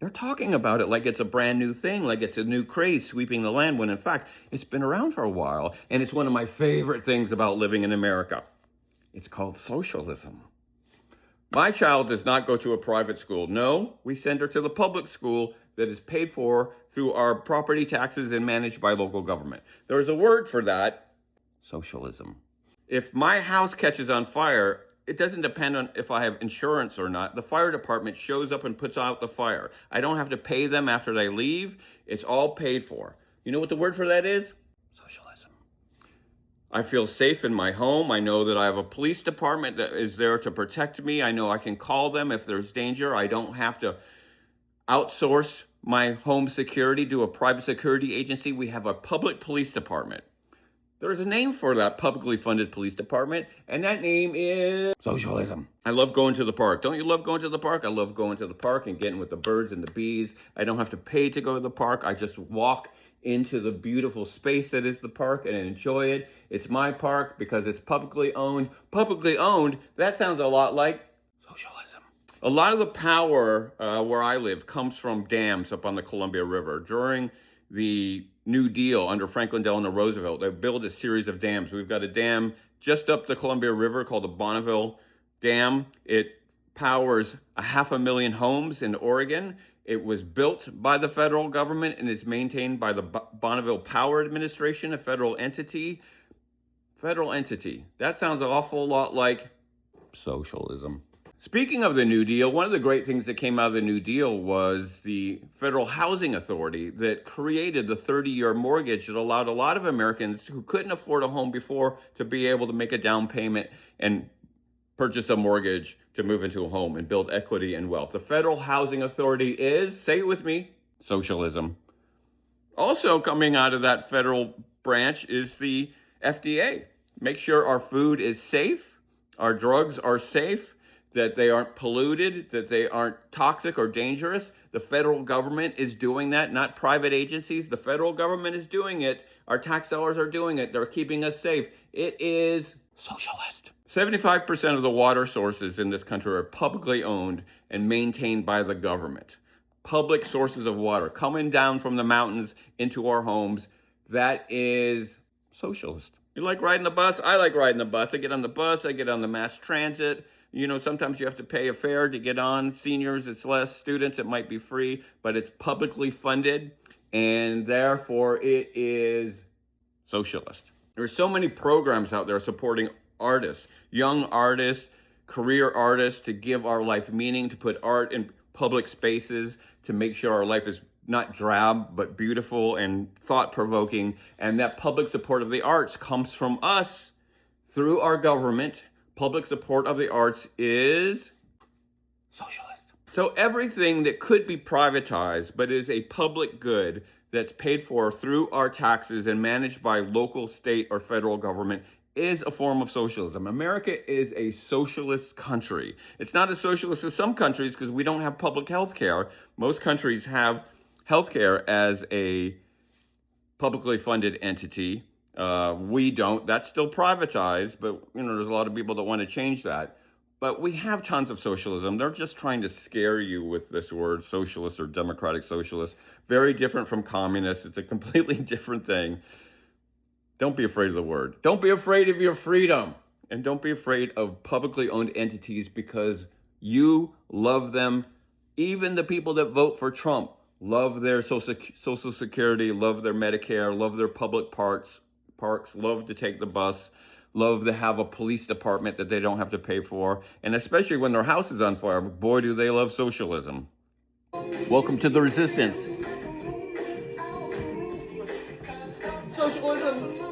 They're talking about it like it's a brand new thing, like it's a new craze sweeping the land, when in fact, it's been around for a while. And it's one of my favorite things about living in America. It's called socialism. My child does not go to a private school. No, we send her to the public school that is paid for through our property taxes and managed by local government. There is a word for that: socialism. If my house catches on fire, it doesn't depend on if I have insurance or not. The fire department shows up and puts out the fire. I don't have to pay them after they leave. It's all paid for. You know what the word for that is? Socialism. I feel safe in my home. I know that I have a police department that is there to protect me. I know I can call them if there's danger. I don't have to outsource my home security to a private security agency. We have a public police department. There's a name for that publicly funded police department, and that name is socialism. I love going to the park. Don't you love going to the park? I love going to the park and getting with the birds and the bees. I don't have to pay to go to the park. I just walk into the beautiful space that is the park and enjoy it. It's my park because it's publicly owned. Publicly owned, that sounds a lot like socialism. A lot of the power where I live comes from dams up on the Columbia River. During the New Deal under Franklin Delano Roosevelt, they built a series of dams. We've got a dam just up the Columbia River called the Bonneville Dam. It powers 500,000 homes in Oregon. It was built by the federal government and is maintained by the Bonneville Power Administration, a federal entity. Federal entity. That sounds an awful lot like socialism. Speaking of the New Deal, one of the great things that came out of the New Deal was the Federal Housing Authority that created the 30-year mortgage that allowed a lot of Americans who couldn't afford a home before to be able to make a down payment and purchase a mortgage to move into a home and build equity and wealth. The Federal Housing Authority is, say it with me, socialism. Also coming out of that federal branch is the FDA. Make sure our food is safe, our drugs are safe, that they aren't polluted, that they aren't toxic or dangerous. The federal government is doing that, not private agencies. The federal government is doing it. Our tax dollars are doing it. They're keeping us safe. It is socialist. 75% of the water sources in this country are publicly owned and maintained by the government. Public sources of water coming down from the mountains into our homes. That is socialist. You like riding the bus? I like riding the bus. I get on the bus. I get on the mass transit. You know, sometimes you have to pay a fare to get on. Seniors, it's less. Students, it might be free, but it's publicly funded, and therefore it is socialist. There's so many programs out there supporting artists, young artists, career artists, to give our life meaning, to put art in public spaces, to make sure our life is not drab, but beautiful and thought-provoking. And that public support of the arts comes from us through our government. Public support of the arts is socialist. So everything that could be privatized but is a public good that's paid for through our taxes and managed by local, state, or federal government is a form of socialism. America is a socialist country. It's not as socialist as some countries because we don't have public health care. Most countries have health care as a publicly funded entity. We don't. That's still privatized, but there's a lot of people that want to change that. But we have tons of socialism. They're just trying to scare you with this word, socialist or democratic socialist. Very different from communist. It's a completely different thing. Don't be afraid of the word. Don't be afraid of your freedom. And don't be afraid of publicly owned entities because you love them. Even the people that vote for Trump love their Social Security, love their Medicare, love their public parks, love to take the bus, love to have a police department that they don't have to pay for, and especially when their house is on fire, boy, do they love socialism. Welcome to the resistance. Socialism.